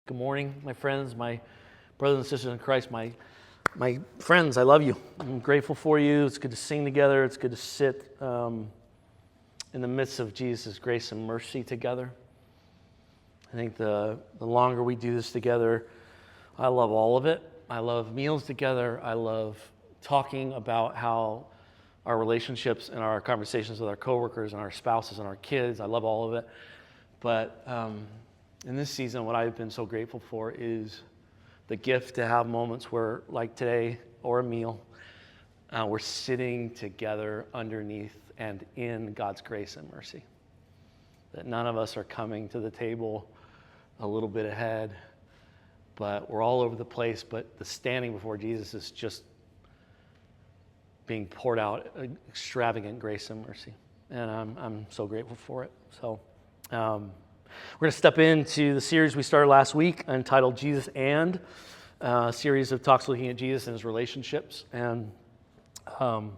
Good morning, my friends, my brothers and sisters in Christ, my friends. I love you. I'm grateful for you. It's good to sing together. It's good to sit in the midst of Jesus' grace and mercy together. I think the longer we do this together, I love all of it. I love meals together. I love talking about how our relationships and our conversations with our coworkers and our spouses and our kids. I love all of it. But in this season, what I've been so grateful for is the gift to have moments where, like today, or a meal, we're sitting together underneath and in God's grace and mercy. That none of us are coming to the table a little bit ahead, but we're all over the place, but the standing before Jesus is just being poured out extravagant grace and mercy. And I'm so grateful for it. So we're going to step into the series we started last week entitled Jesus and, a series of talks looking at Jesus and his relationships. And we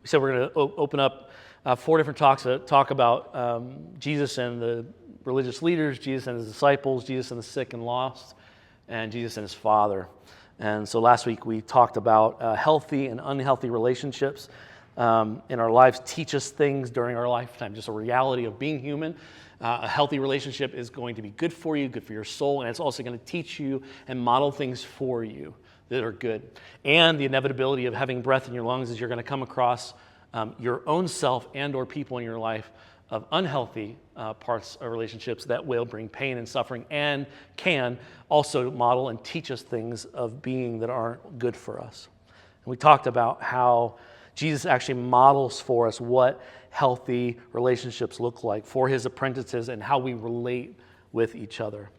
said we're going to open up 4 different talks that talk about Jesus and the religious leaders, Jesus and his disciples, Jesus and the sick and lost, and Jesus and his Father. And so last week we talked about healthy and unhealthy relationships in our lives teach us things during our lifetime, just a reality of being human. A healthy relationship is going to be good for you, good for your soul, and it's also going to teach you and model things for you that are good. And the inevitability of having breath in your lungs is you're going to come across your own self and or people in your life of unhealthy parts of relationships that will bring pain and suffering and can also model and teach us things of being that aren't good for us. And we talked about how Jesus actually models for us what healthy relationships look like for his apprentices and how we relate with each other.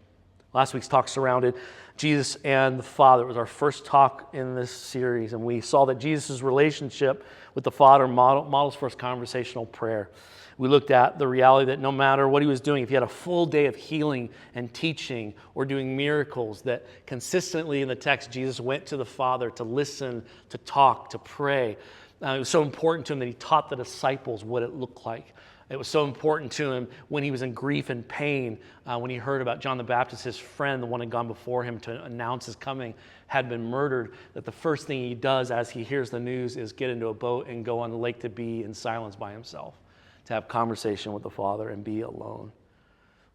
Last week's talk surrounded Jesus and the Father. It was our first talk in this series, and we saw that Jesus' relationship with the Father models for us conversational prayer. We looked at the reality that no matter what he was doing, if he had a full day of healing and teaching or doing miracles, that consistently in the text, Jesus went to the Father to listen, to talk, to pray. It was so important to him that he taught the disciples what it looked like. It was so important to him when he was in grief and pain, when he heard about John the Baptist, his friend, the one who had gone before him to announce his coming, had been murdered, that the first thing he does as he hears the news is get into a boat and go on the lake to be in silence by himself, to have conversation with the Father and be alone.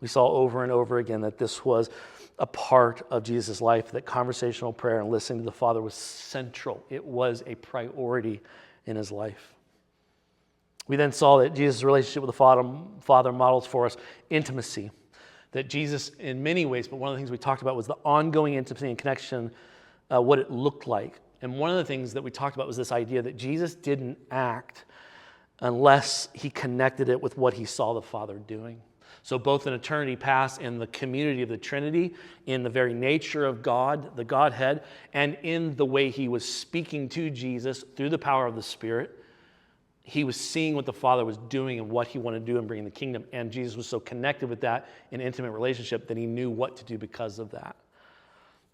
We saw over and over again that this was a part of Jesus' life, that conversational prayer and listening to the Father was central. It was a priority in his life. We then saw that Jesus' relationship with the Father models for us intimacy. That Jesus, in many ways, but one of the things we talked about was the ongoing intimacy and connection, what it looked like. And one of the things that we talked about was this idea that Jesus didn't act unless he connected it with what he saw the Father doing. So both in eternity past, in the community of the Trinity, in the very nature of God, the Godhead, and in the way he was speaking to Jesus through the power of the Spirit, he was seeing what the Father was doing and what he wanted to do in bringing the kingdom. And Jesus was so connected with that in intimate relationship that he knew what to do because of that.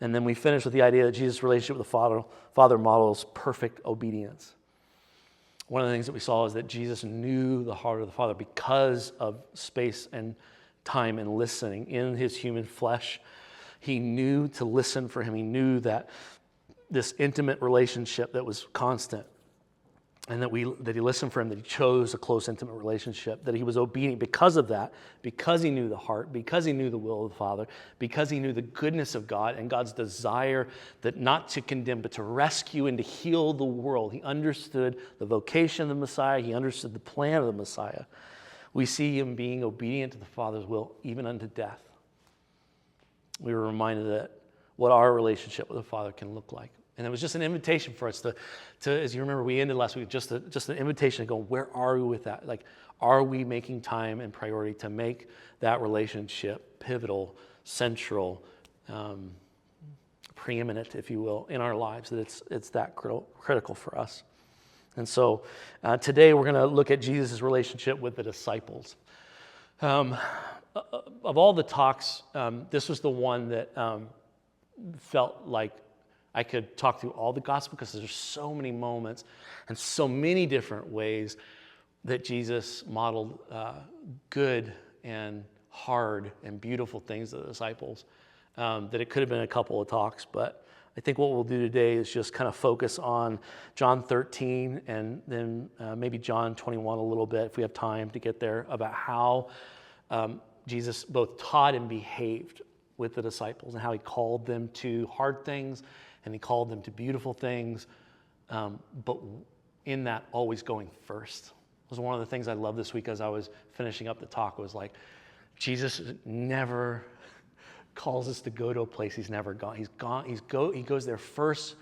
And then we finished with the idea that Jesus' relationship with the Father models perfect obedience. One of the things that we saw is that Jesus knew the heart of the Father because of space and time and listening in his human flesh. He knew to listen for him. He knew that this intimate relationship that was constant, and that he listened for him, that he chose a close, intimate relationship, that he was obedient because of that, because he knew the heart, because he knew the will of the Father, because he knew the goodness of God and God's desire that not to condemn, but to rescue and to heal the world. He understood the vocation of the Messiah. He understood the plan of the Messiah. We see him being obedient to the Father's will, even unto death. We were reminded that what our relationship with the Father can look like. And it was just an invitation for us to as you remember, we ended last week, just an invitation to go, where are we with that? Like, are we making time and priority to make that relationship pivotal, central, preeminent, if you will, in our lives, that it's that critical for us? And so today we're going to look at Jesus' relationship with the disciples. Of all the talks, this was the one that felt like I could talk through all the gospel because there's so many moments and so many different ways that Jesus modeled good and hard and beautiful things to the disciples that it could have been a couple of talks, but I think what we'll do today is just kind of focus on John 13 and then maybe John 21 a little bit, if we have time to get there, about how Jesus both taught and behaved with the disciples and how he called them to hard things and he called them to beautiful things, but in that always going first. It was one of the things I loved this week as I was finishing up the talk was like, Jesus never calls us to go to a place he's never gone. He goes there first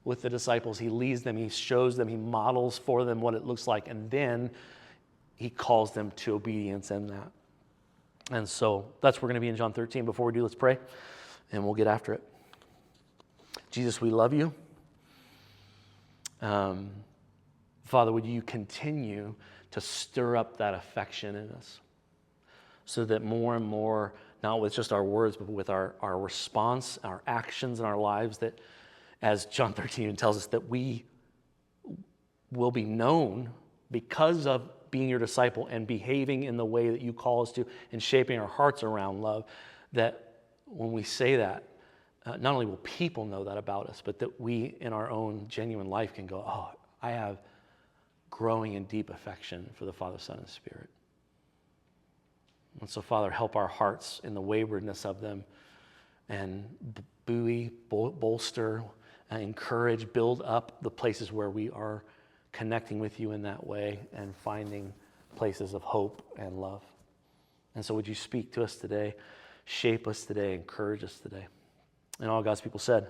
with the disciples. He leads them, he shows them, he models for them what it looks like, and then he calls them to obedience in that. And so that's where we're going to be in John 13. Before we do, let's pray, and we'll get after it. Jesus, we love you. Father, would you continue to stir up that affection in us so that more and more, not with just our words, but with our response, our actions in our lives, that as John 13 tells us, that we will be known because of being your disciple and behaving in the way that you call us to and shaping our hearts around love, that when we say that, not only will people know that about us, but that we in our own genuine life can go, oh, I have growing and deep affection for the Father, Son, and Spirit. And so, Father, help our hearts in the waywardness of them and buoy, bolster, encourage, build up the places where we are connecting with you in that way and finding places of hope and love. And so would you speak to us today, shape us today, encourage us today. And all God's people said,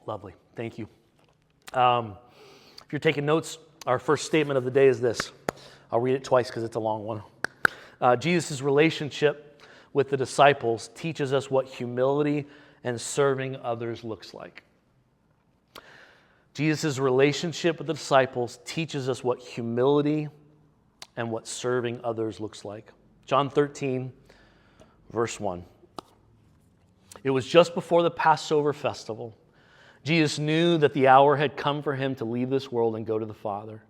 Lovely. Thank you. If you're taking notes, our first statement of the day is this. I'll read it twice because it's a long one. Jesus' relationship with the disciples teaches us what humility and serving others looks like. Jesus' relationship with the disciples teaches us what humility and what serving others looks like. John 13, verse 1. It was just before the Passover festival. Jesus knew that the hour had come for him to leave this world and go to the Father.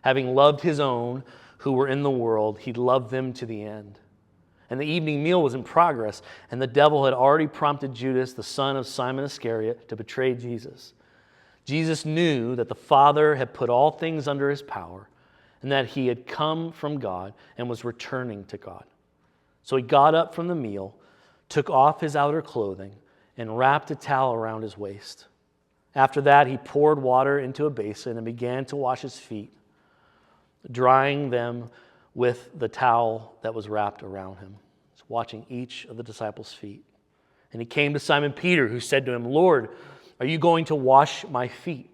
Having loved his own who were in the world, he loved them to the end. And the evening meal was in progress, and the devil had already prompted Judas, the son of Simon Iscariot, to betray Jesus. Jesus knew that the Father had put all things under his power, and that he had come from God and was returning to God. So he got up from the meal, took off his outer clothing, and wrapped a towel around his waist. After that, he poured water into a basin and began to wash his feet, drying them with the towel that was wrapped around him. He's watching each of the disciples' feet. And he came to Simon Peter, who said to him, "Lord, are you going to wash my feet?"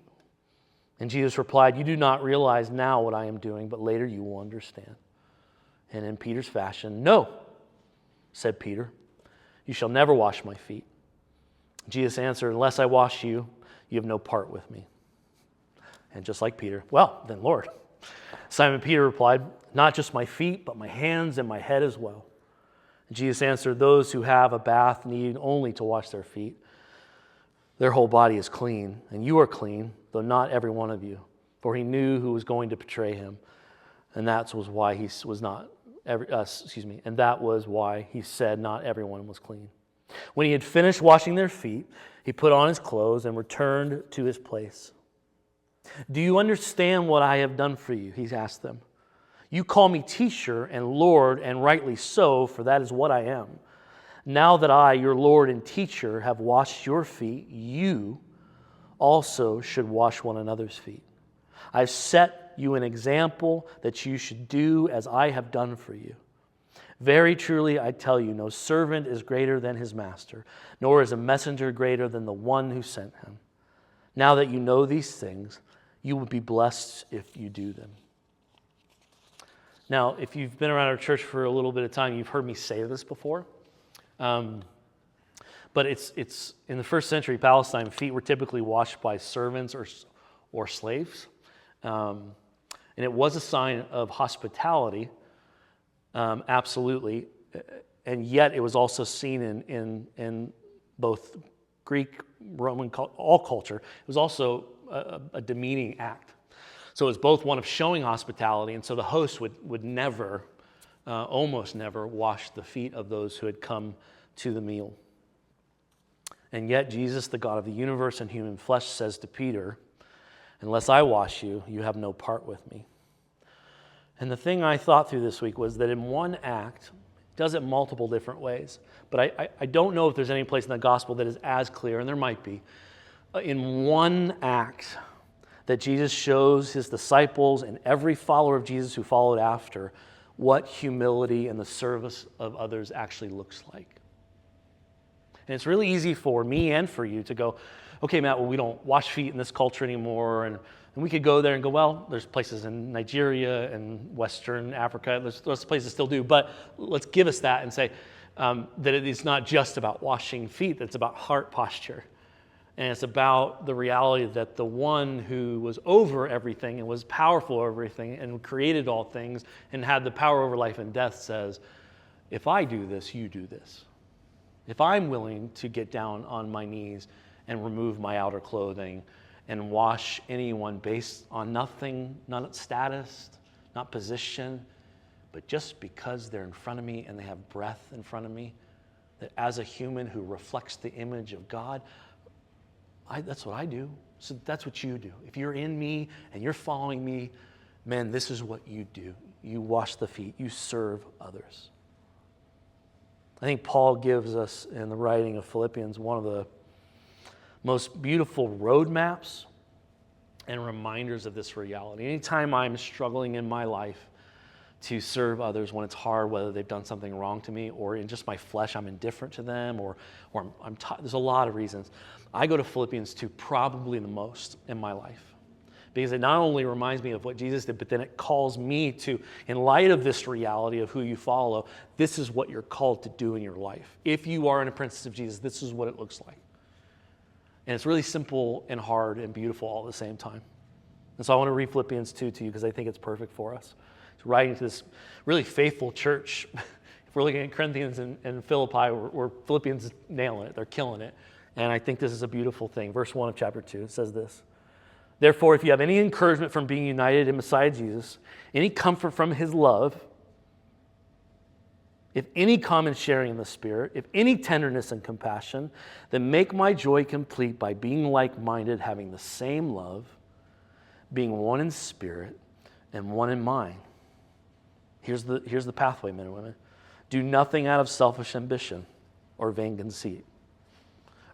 And Jesus replied, "You do not realize now what I am doing, but later you will understand." And in Peter's fashion, "No," said Peter, "you shall never wash my feet." Jesus answered, "Unless I wash you, you have no part with me." And just like Peter, "Well, then, Lord." Simon Peter replied, "Not just my feet, but my hands and my head as well." And Jesus answered, "Those who have a bath need only to wash their feet. Their whole body is clean, and you are clean, though not every one of you." For he knew who was going to betray him, and that was why he said not everyone was clean. When he had finished washing their feet, he put on his clothes and returned to his place. "Do you understand what I have done for you?" he asked them. "You call me teacher and Lord, and rightly so, for that is what I am. Now that I, your Lord and teacher, have washed your feet, you also should wash one another's feet. I've set you an example that you should do as I have done for you. Very truly, I tell you, no servant is greater than his master, nor is a messenger greater than the one who sent him. Now that you know these things, you will be blessed if you do them." Now, if you've been around our church for a little bit of time, you've heard me say this before. But it's in the first century Palestine, feet were typically washed by servants or slaves. And it was a sign of hospitality, absolutely. And yet it was also seen in both Greek, Roman, all culture. It was also a demeaning act. So it was both one of showing hospitality, and so the host would never almost never washed the feet of those who had come to the meal. And yet Jesus, the God of the universe and human flesh, says to Peter, unless I wash you, you have no part with me. And the thing I thought through this week was that in one act, it does it multiple different ways. But I don't know if there's any place in the gospel that is as clear, and there might be. In one act, that Jesus shows his disciples and every follower of Jesus who followed after what humility and the service of others actually looks like. And it's really easy for me and for you to go, okay, Matt, well, we don't wash feet in this culture anymore. And we could go there and go, well, there's places in Nigeria and Western Africa. Those places still do. But let's give us that and say that it is not just about washing feet. It's about heart posture. And it's about the reality that the one who was over everything and was powerful over everything and created all things and had the power over life and death says, if I do this, you do this. If I'm willing to get down on my knees and remove my outer clothing and wash anyone based on nothing, not status, not position, but just because they're in front of me and they have breath in front of me, that as a human who reflects the image of God, that's what I do. So that's what you do. If you're in me and you're following me, man, this is what you do. You wash the feet. You serve others. I think Paul gives us in the writing of Philippians one of the most beautiful roadmaps and reminders of this reality. Anytime I'm struggling in my life to serve others when it's hard, whether they've done something wrong to me or in just my flesh I'm indifferent to them or there's a lot of reasons. I go to Philippians 2 probably the most in my life because it not only reminds me of what Jesus did, but then it calls me to, in light of this reality of who you follow, this is what you're called to do in your life. If you are an apprentice of Jesus, this is what it looks like. And it's really simple and hard and beautiful all at the same time. And so I want to read Philippians 2 to you because I think it's perfect for us. It's writing to this really faithful church. If we're looking at Corinthians and Philippi, where Philippians nailing it. They're killing it. And I think this is a beautiful thing. Verse 1 of chapter 2, it says this. Therefore, if you have any encouragement from being united in Messiah Jesus, any comfort from his love, if any common sharing in the Spirit, if any tenderness and compassion, then make my joy complete by being like-minded, having the same love, being one in spirit and one in mind. Here's the pathway, men and women. Do nothing out of selfish ambition or vain conceit.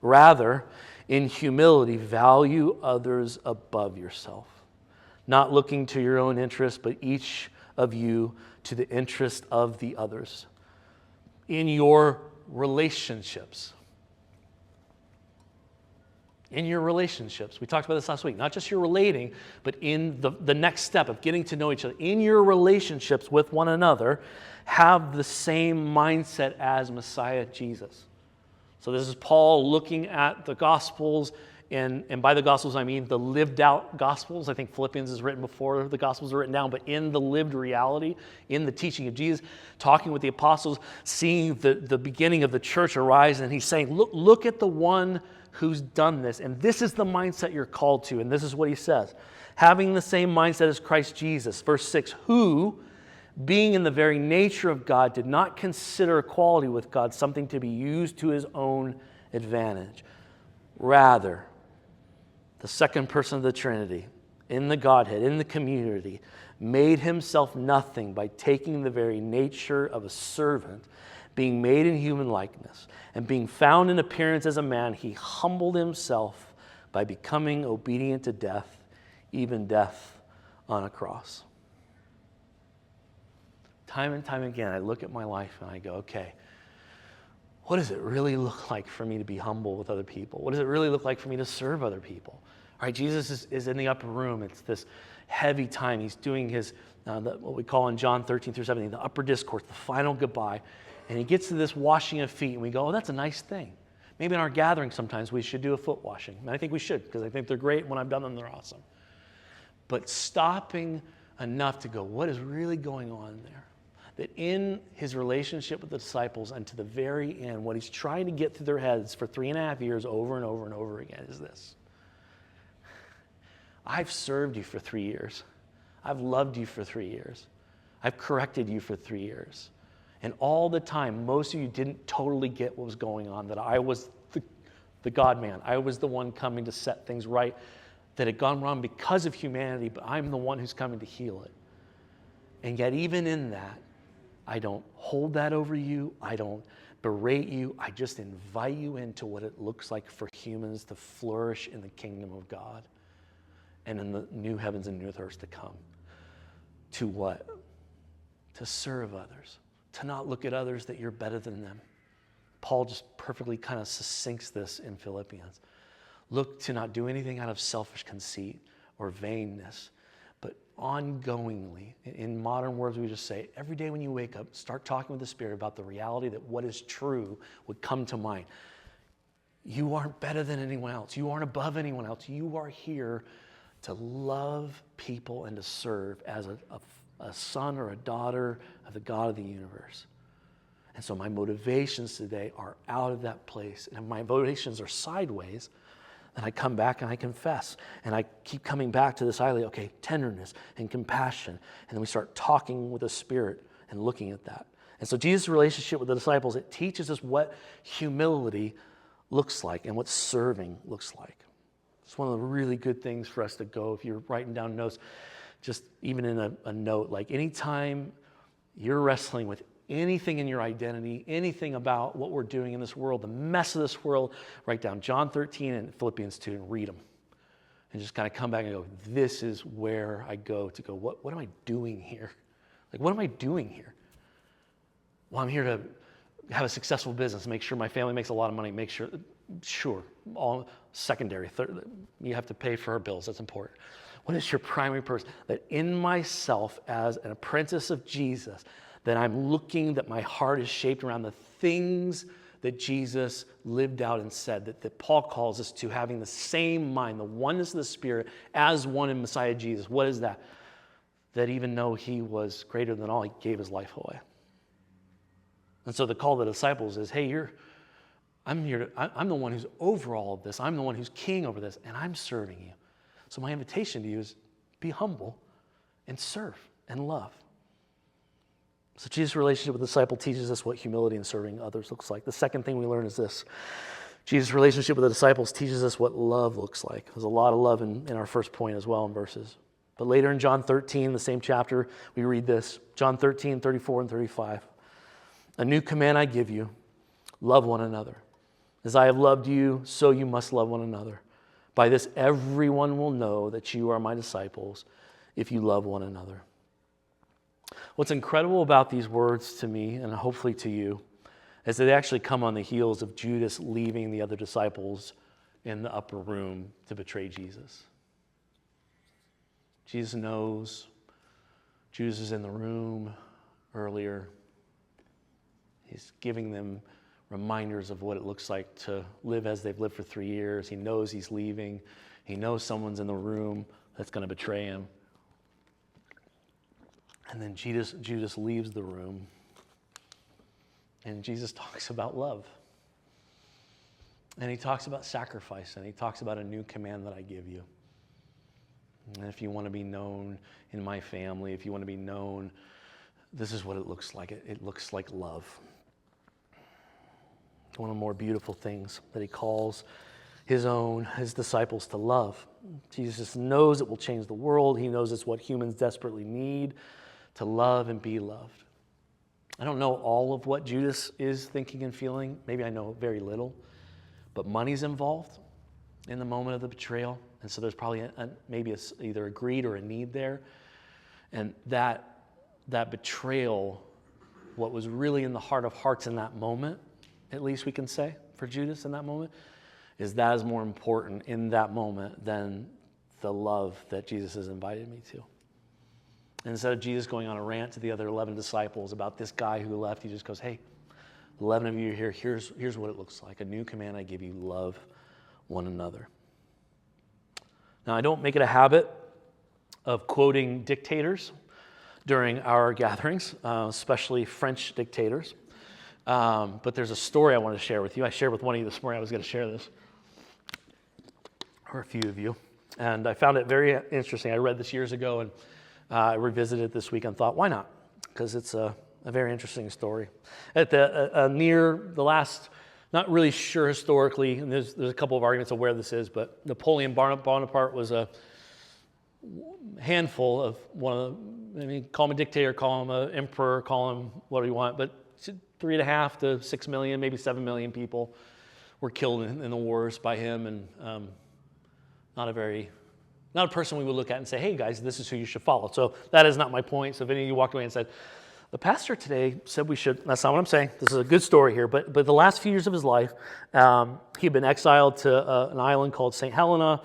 Rather, in humility, value others above yourself, not looking to your own interest, but each of you to the interest of the others. In your relationships. In your relationships. We talked about this last week. Not just your relating, but in the next step of getting to know each other. In your relationships with one another, have the same mindset as Messiah Jesus. So this is Paul looking at the Gospels, and by the Gospels I mean the lived out Gospels. I think Philippians is written before the Gospels are written down, but in the lived reality, in the teaching of Jesus, talking with the apostles, seeing the beginning of the church arise, and he's saying, look at the one who's done this, and this is the mindset you're called to, and this is what he says. Having the same mindset as Christ Jesus. Verse 6, who, being in the very nature of God, did not consider equality with God something to be used to his own advantage. Rather, the second person of the Trinity, in the Godhead, in the community, made himself nothing by taking the very nature of a servant, being made in human likeness, and being found in appearance as a man, he humbled himself by becoming obedient to death, even death on a cross. Time and time again, I look at my life and I go, okay, what does it really look like for me to be humble with other people? What does it really look like for me to serve other people? All right, Jesus is in the upper room. It's this heavy time. He's doing his, what we call in John 13 through 17, the upper discourse, the final goodbye. And he gets to this washing of feet, and we go, oh, that's a nice thing. Maybe in our gathering sometimes we should do a foot washing. And I think we should, because I think they're great. When I've done them, they're awesome. But stopping enough to go, what is really going on there? That in his relationship with the disciples and to the very end, what he's trying to get through their heads for 3.5 years over and over and over again is this. I've served you for 3 years. I've loved you for 3 years. I've corrected you for 3 years. And all the time, most of you didn't totally get what was going on, that I was the God-man. I was the one coming to set things right that had gone wrong because of humanity, but I'm the one who's coming to heal it. And yet even in that, I don't hold that over you. I don't berate you. I just invite you into what it looks like for humans to flourish in the kingdom of God and in the new heavens and new earth to come. To what? To serve others. To not look at others that you're better than them. Paul just perfectly kind of succincts this in Philippians. Look to not do anything out of selfish conceit or vainness, but ongoingly, in modern words, we just say, every day when you wake up, start talking with the Spirit about the reality that what is true would come to mind. You aren't better than anyone else. You aren't above anyone else. You are here to love people and to serve as a son or a daughter of the God of the universe. And so my motivations today are out of that place. And if my motivations are sideways, then I come back and I confess. And I keep coming back to this idea, okay, tenderness and compassion. And then we start talking with the Spirit and looking at that. And so Jesus' relationship with the disciples, it teaches us what humility looks like and what serving looks like. It's one of the really good things for us to go, if you're writing down notes, just even in a note, like anytime you're wrestling with anything in your identity, anything about what we're doing in this world, the mess of this world, write down John 13 and Philippians 2 and read them. And just kind of come back and go, this is where I go to go, what am I doing here? Like, what am I doing here? Well, I'm here to have a successful business, make sure my family makes a lot of money, make sure, all secondary. Third, you have to pay for our bills, that's important. What is your primary purpose? That in myself as an apprentice of Jesus, that I'm looking, that my heart is shaped around the things that Jesus lived out and said, that Paul calls us to having the same mind, the oneness of the Spirit as one in Messiah Jesus. What is that? That even though he was greater than all, he gave his life away. And so the call to the disciples is, hey, I'm the one who's over all of this. I'm the one who's king over this, and I'm serving you. So my invitation to you is be humble and serve and love. So Jesus' relationship with the disciple teaches us what humility and serving others looks like. The second thing we learn is this. Jesus' relationship with the disciples teaches us what love looks like. There's a lot of love in our first point as well in verses. But later in John 13, the same chapter, we read this. John 13, 34 and 35. A new command I give you, love one another. As I have loved you, so you must love one another. By this everyone will know that you are my disciples if you love one another. What's incredible about these words to me, and hopefully to you, is that they actually come on the heels of Judas leaving the other disciples in the upper room to betray Jesus. Jesus knows. Judas is in the room earlier. He's giving them reminders of what it looks like to live as they've lived for 3 years. He knows he's leaving. He knows someone's in the room that's going to betray him. And then Judas leaves the room, and Jesus talks about love. And he talks about sacrifice, and he talks about a new command that I give you. And if you want to be known in my family, if you want to be known, this is what it looks like. It looks like love. One of the more beautiful things that he calls his disciples to love. Jesus knows it will change the world. He knows it's what humans desperately need, to love and be loved. I don't know all of what Judas is thinking and feeling. Maybe I know very little. But money's involved in the moment of the betrayal. And so there's probably maybe either a greed or a need there. And that betrayal, what was really in the heart of hearts in that moment, at least we can say, for Judas in that moment, is more important in that moment than the love that Jesus has invited me to. And instead of Jesus going on a rant to the other 11 disciples about this guy who left, he just goes, hey, 11 of you are here. Here's what it looks like. A new command I give you, love one another. Now, I don't make it a habit of quoting dictators during our gatherings, especially French dictators. But there's a story I want to share with you. I shared with one of you this morning. I was going to share this, or a few of you. And I found it very interesting. I read this years ago, and I revisited it this week and thought, why not? because it's a very interesting story. At the near the last, not really sure historically, and there's a couple of arguments of where this is, but Napoleon Bonaparte was a handful of call him a dictator, call him an emperor, call him whatever you want, but 3.5 to 6 million, maybe 7 million people were killed in the wars by him, and not a person we would look at and say, hey guys, this is who you should follow. So that is not my point. So if any of you walked away and said, the pastor today said we should, that's not what I'm saying. This is a good story here, but the last few years of his life, he had been exiled to an island called St. Helena,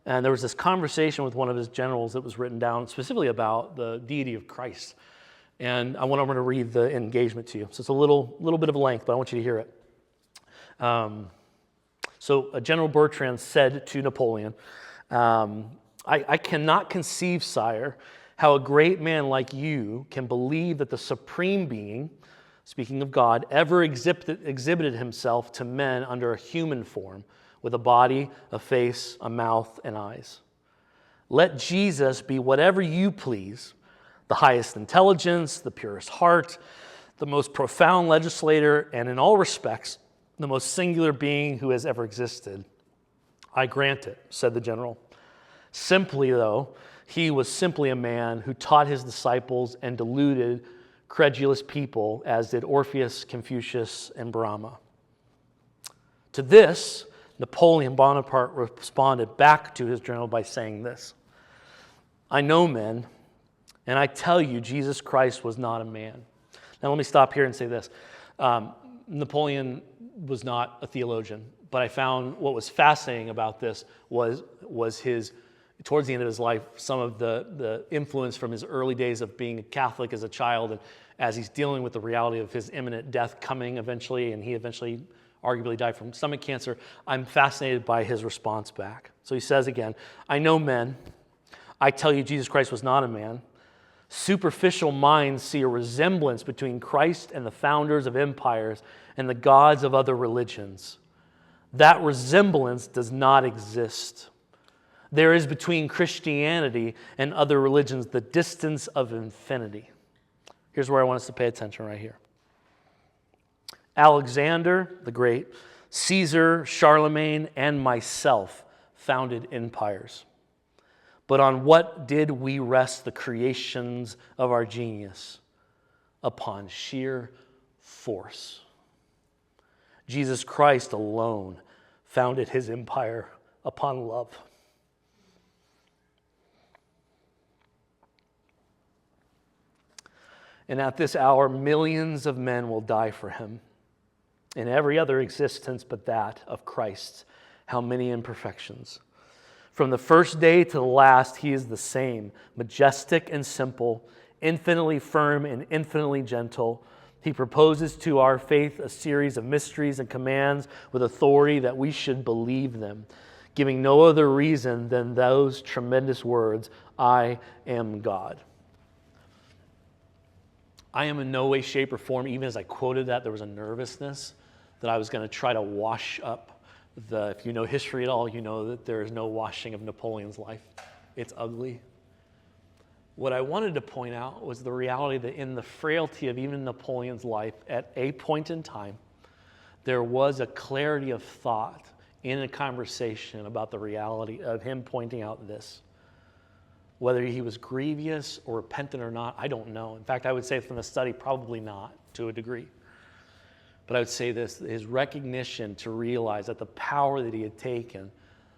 and there was this conversation with one of his generals that was written down specifically about the deity of Christ. And I'm going to read the engagement to you. So it's a little bit of length, but I want you to hear it. So General Bertrand said to Napoleon, I cannot conceive, sire, how a great man like you can believe that the Supreme Being, speaking of God, ever exhibited himself to men under a human form, with a body, a face, a mouth, and eyes. Let Jesus be whatever you please, the highest intelligence, the purest heart, the most profound legislator, and in all respects, the most singular being who has ever existed. I grant it, said the general. Simply, though, he was simply a man who taught his disciples and deluded credulous people, as did Orpheus, Confucius, and Brahma. To this, Napoleon Bonaparte responded back to his general by saying this: I know men, and I tell you Jesus Christ was not a man. Now let me stop here and say this. Napoleon was not a theologian, but I found what was fascinating about this was his, towards the end of his life, some of the influence from his early days of being a Catholic as a child, and as he's dealing with the reality of his imminent death coming eventually, and he eventually arguably died from stomach cancer. I'm fascinated by his response back. So he says again, I know men, I tell you Jesus Christ was not a man. Superficial minds see a resemblance between Christ and the founders of empires and the gods of other religions. That resemblance does not exist. There is between Christianity and other religions the distance of infinity. Here's where I want us to pay attention right here. Alexander the Great, Caesar, Charlemagne, and myself founded empires. But on what did we rest the creations of our genius? Upon sheer force. Jesus Christ alone founded his empire upon love. And at this hour, millions of men will die for him. In every other existence but that of Christ, how many imperfections. From the first day to the last, he is the same, majestic and simple, infinitely firm and infinitely gentle. He proposes to our faith a series of mysteries and commands with authority that we should believe them, giving no other reason than those tremendous words, I am God. I am in no way, shape, or form, even as I quoted that, there was a nervousness that I was going to try to wash up if you know history at all, you know that there is no washing of Napoleon's life. It's ugly. What I wanted to point out was the reality that in the frailty of even Napoleon's life, at a point in time, there was a clarity of thought in a conversation about the reality of him pointing out this. Whether he was grievous or repentant or not, I don't know. In fact, I would say from the study, probably not to a degree. But I would say this, his recognition to realize that the power that he had taken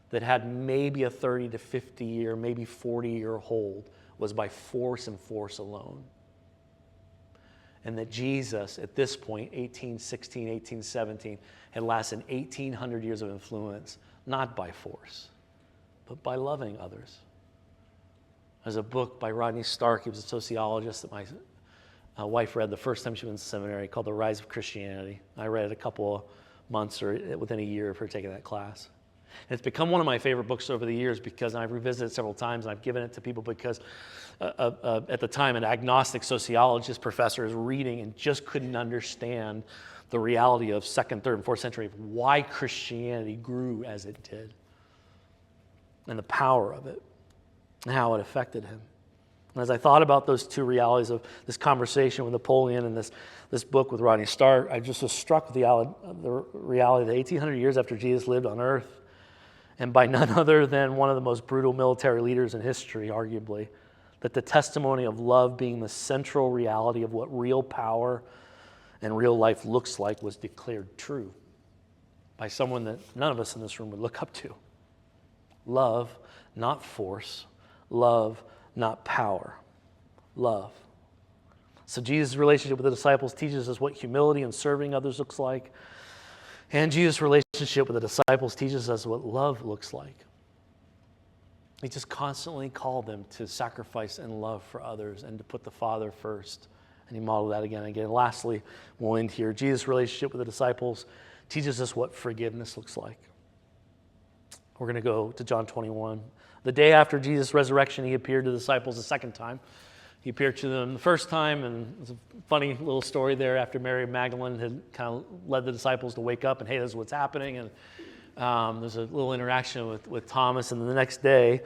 that had maybe a 30 to 50 year, maybe 40-year hold was by force and force alone. And that Jesus, at this point, 1816, 1817, had lasted 1,800 years of influence, not by force, but by loving others. There's a book by Rodney Stark, he was a sociologist that my wife read the first time she was in seminary, called The Rise of Christianity. I read it a couple of months or within a year of her taking that class. And it's become one of my favorite books over the years because I've revisited it several times and I've given it to people because at the time an agnostic sociologist professor is reading and just couldn't understand the reality of 2nd, 3rd, and 4th century of why Christianity grew as it did and the power of it and how it affected him. And as I thought about those two realities of this conversation with Napoleon and this book with Rodney Stark, I just was struck with the reality that 1,800 years after Jesus lived on earth, and by none other than one of the most brutal military leaders in history, arguably, that the testimony of love being the central reality of what real power and real life looks like was declared true by someone that none of us in this room would look up to. Love, not force. Love, not power. Love. So Jesus' relationship with the disciples teaches us what humility and serving others looks like. And Jesus' relationship with the disciples teaches us what love looks like. He just constantly called them to sacrifice and love for others and to put the Father first. And he modeled that again and again. Lastly, we'll end here. Jesus' relationship with the disciples teaches us what forgiveness looks like. We're going to go to John 21. The day after Jesus' resurrection, he appeared to the disciples a second time. He appeared to them the first time, and it's a funny little story there after Mary Magdalene had kind of led the disciples to wake up and, hey, this is what's happening. And there's a little interaction with Thomas, and the next day,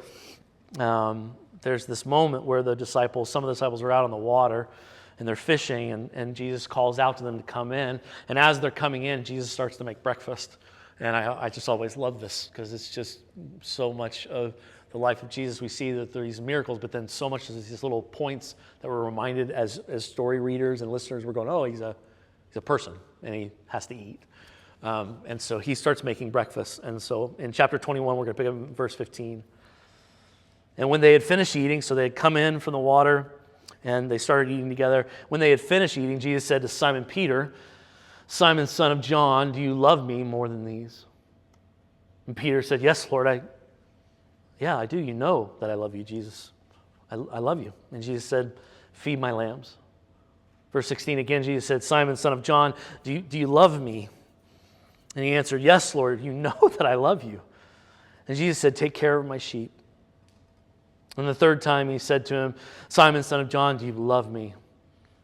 there's this moment where some of the disciples are out on the water, and they're fishing, and Jesus calls out to them to come in. And as they're coming in, Jesus starts to make breakfast. And I just always love this because it's just so much of the life of Jesus. We see that there are these miracles, but then so much of these little points that we're reminded as story readers and listeners, we're going, oh, he's a person, and he has to eat. And so he starts making breakfast. And so in chapter 21, we're going to pick up verse 15. And when they had finished eating, so they had come in from the water, and they started eating together. When they had finished eating, Jesus said to Simon Peter, Simon, son of John, do you love me more than these? And Peter said, yes, Lord, I do. You know that I love you, Jesus. I love you. And Jesus said, feed my lambs. Verse 16, again, Jesus said, Simon, son of John, do you love me? And he answered, yes, Lord, you know that I love you. And Jesus said, take care of my sheep. And the third time he said to him, Simon, son of John, do you love me?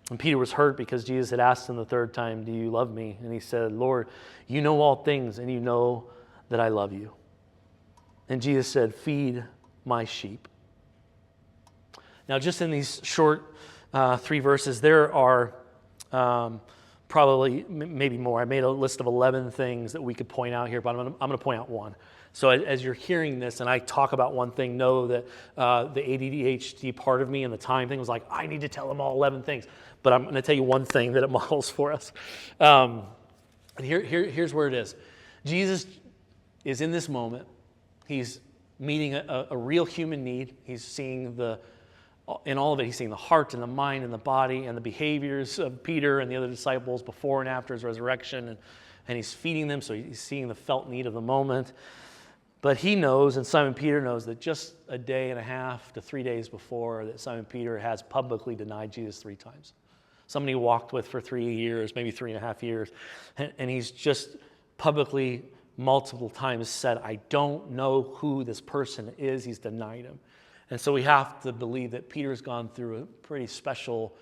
And Peter was hurt because Jesus had asked him the third time, do you love me? And he said, Lord, you know all things, and you know that I love you. And Jesus said, feed my sheep. Now, just in these short 3 verses, there are probably maybe more. I made a list of 11 things that we could point out here, but I'm going to point out one. So as you're hearing this and I talk about one thing, know that the ADHD part of me and the time thing was like, I need to tell them all 11 things. But I'm going to tell you one thing that it models for us. And here's where it is. Jesus is in this moment. He's meeting a real human need. He's seeing in all of it, he's seeing the heart and the mind and the body and the behaviors of Peter and the other disciples before and after his resurrection. And he's feeding them, so he's seeing the felt need of the moment. But he knows, and Simon Peter knows, that just a day and a half to 3 days before, that Simon Peter has publicly denied Jesus 3 times. Somebody he walked with for 3 years, maybe 3.5 years, and he's just publicly multiple times said, I don't know who this person is. He's denied him. And so we have to believe that Peter's gone through a pretty special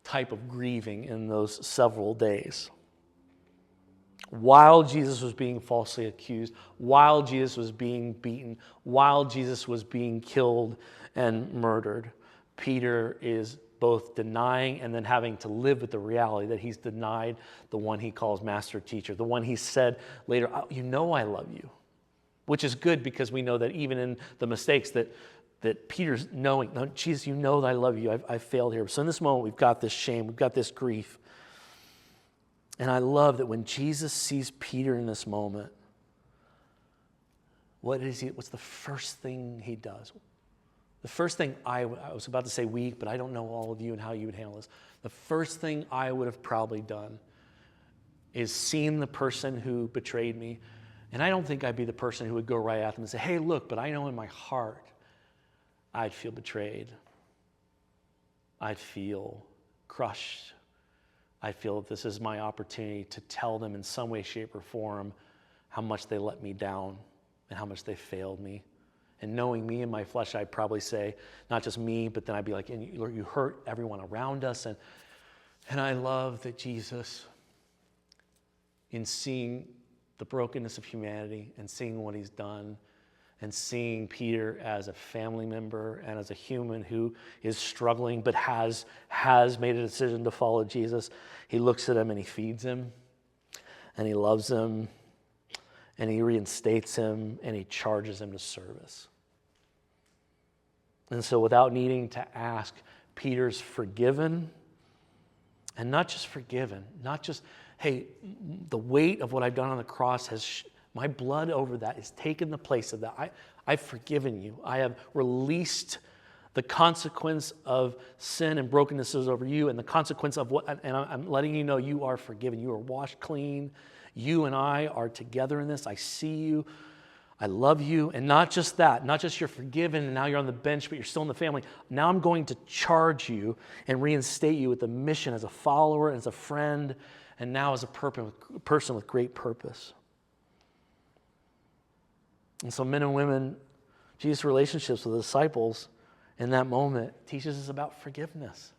type of grieving in those several days. While Jesus was being falsely accused, while Jesus was being beaten, while Jesus was being killed and murdered, Peter is both denying and then having to live with the reality that he's denied the one he calls master teacher, the one he said later, oh, you know I love you, which is good because we know that even in the mistakes that Peter's knowing, no, Jesus, you know that I love you, I've failed here. So in this moment, we've got this shame, we've got this grief. And I love that when Jesus sees Peter in this moment, what's the first thing he does? The first thing I was about to say weak, but I don't know all of you and how you would handle this. The first thing I would have probably done is seen the person who betrayed me. And I don't think I'd be the person who would go right at them and say, hey, look, but I know in my heart I'd feel betrayed. I'd feel crushed. I feel that this is my opportunity to tell them in some way, shape, or form how much they let me down and how much they failed me. And knowing me and my flesh, I'd probably say, not just me, but then I'd be like, and Lord, you hurt everyone around us. And I love that Jesus, in seeing the brokenness of humanity and seeing what he's done and seeing Peter as a family member and as a human who is struggling but has made a decision to follow Jesus, he looks at him and he feeds him, and he loves him, and he reinstates him, and he charges him to service. And so without needing to ask, Peter's forgiven, and not just forgiven, not just, hey, the weight of what I've done on the cross has my blood over that has taken the place of that. I've forgiven you. I have released the consequence of sin and brokennesses over you, and the consequence of what, and I'm letting you know you are forgiven. You are washed clean. You and I are together in this. I see you. I love you. And not just that, not just you're forgiven and now you're on the bench, but you're still in the family. Now I'm going to charge you and reinstate you with the mission as a follower, as a friend, and now as a person with great purpose. And so men and women, Jesus' relationships with the disciples in that moment teaches us about forgiveness.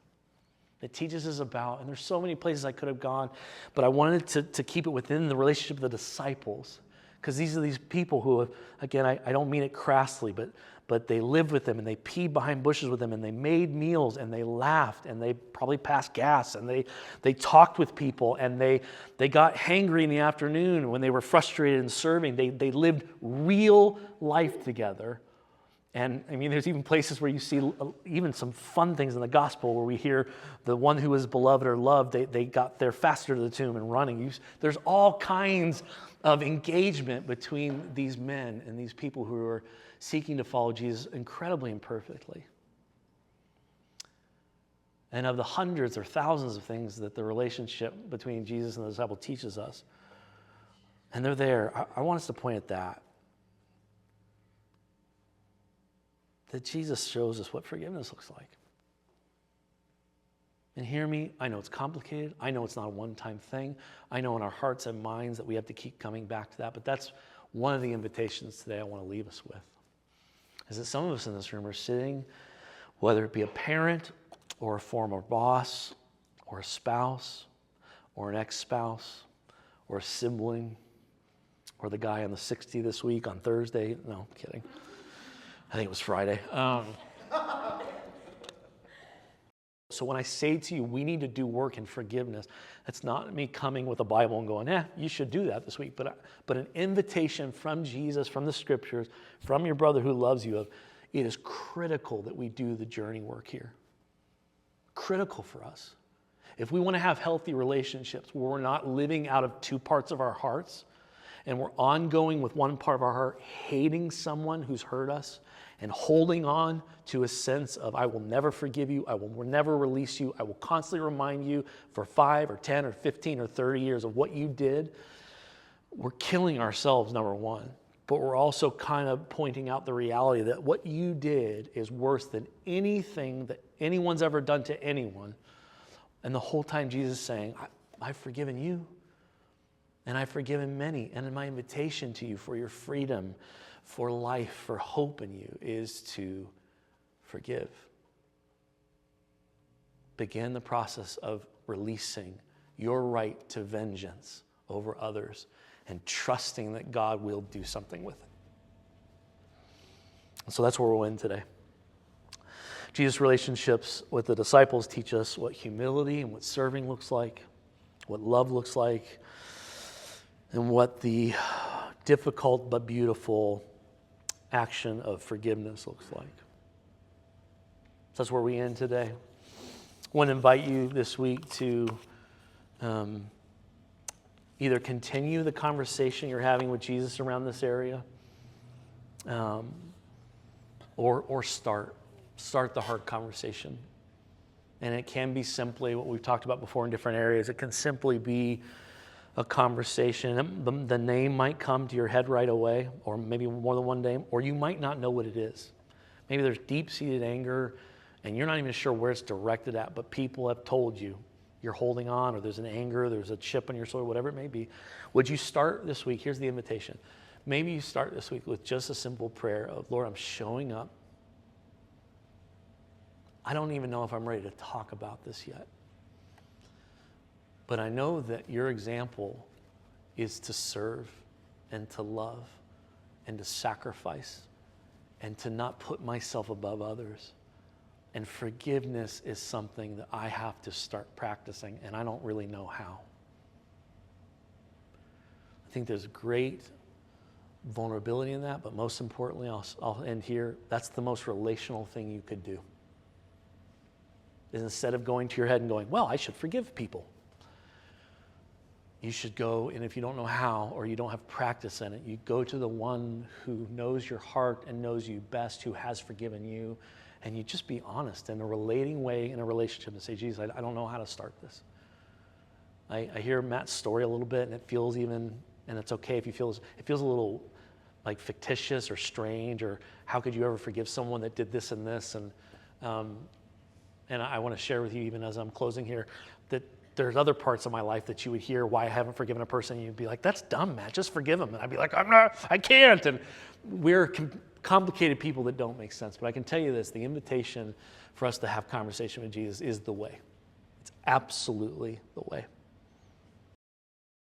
It teaches us about, and there's so many places I could have gone, but I wanted to keep it within the relationship of the disciples, because these are these people who have, again, I don't mean it crassly, but they lived with them, and they peed behind bushes with them, and they made meals, and they laughed, and they probably passed gas, and they talked with people, and they got hangry in the afternoon when they were frustrated in serving. They lived real life together. And I mean, there's even places where you see even some fun things in the gospel where we hear the one who is beloved or loved, they got there faster to the tomb and running. There's all kinds of engagement between these men and these people who are seeking to follow Jesus incredibly imperfectly. And of the hundreds or thousands of things that the relationship between Jesus and the disciple teaches us, and they're there, I want us to point at that Jesus shows us what forgiveness looks like. And hear me, I know it's complicated. I know it's not a one-time thing. I know in our hearts and minds that we have to keep coming back to that. But that's one of the invitations today I want to leave us with. Is that some of us in this room are sitting, whether it be a parent or a former boss or a spouse or an ex-spouse or a sibling or the guy on the 60 this week on Thursday. No, I'm kidding. I think it was Friday. So when I say to you, we need to do work in forgiveness, that's not me coming with a Bible and going, you should do that this week. But an invitation from Jesus, from the scriptures, from your brother who loves you, it is critical that we do the journey work here. Critical for us. If we want to have healthy relationships where we're not living out of two parts of our hearts, and we're ongoing with one part of our heart, hating someone who's hurt us, and holding on to a sense of, I will never forgive you, I will never release you, I will constantly remind you for 5 or 10 or 15 or 30 years of what you did, we're killing ourselves, number one. But we're also kind of pointing out the reality that what you did is worse than anything that anyone's ever done to anyone. And the whole time Jesus is saying, I've forgiven you. And I've forgiven many. And my invitation to you for your freedom, for life, for hope in you is to forgive. Begin the process of releasing your right to vengeance over others and trusting that God will do something with it. So that's where we'll end today. Jesus' relationships with the disciples teach us what humility and what serving looks like, what love looks like, and what the difficult but beautiful action of forgiveness looks like. So that's where we end today. I want to invite you this week to either continue the conversation you're having with Jesus around this area, or start the hard conversation. And it can be simply what we've talked about before in different areas. It can simply be a conversation. The name might come to your head right away, or maybe more than one name, or you might not know what it is. Maybe there's deep-seated anger, and you're not even sure where it's directed at, but people have told you you're holding on, or there's an anger, there's a chip on your shoulder, whatever it may be. Would you start this week? Here's the invitation. Maybe you start this week with just a simple prayer of, Lord, I'm showing up. I don't even know if I'm ready to talk about this yet. But I know that your example is to serve and to love and to sacrifice and to not put myself above others. And forgiveness is something that I have to start practicing, and I don't really know how. I think there's great vulnerability in that, but most importantly, I'll end here, that's the most relational thing you could do. Is instead of going to your head and going, well, I should forgive people, you should go, and if you don't know how or you don't have practice in it, you go to the one who knows your heart and knows you best, who has forgiven you, and you just be honest in a relating way in a relationship and say, Jesus, I don't know how to start this. I hear Matt's story a little bit, and it feels even, and it's okay if it feels a little like fictitious or strange, or how could you ever forgive someone that did this and this? And I want to share with you, even as I'm closing here, that there's other parts of my life that you would hear why I haven't forgiven a person, and you'd be like, that's dumb, Matt, just forgive him. And I'd be like, I can't. And we're complicated people that don't make sense. But I can tell you this, the invitation for us to have conversation with Jesus is the way. It's absolutely the way.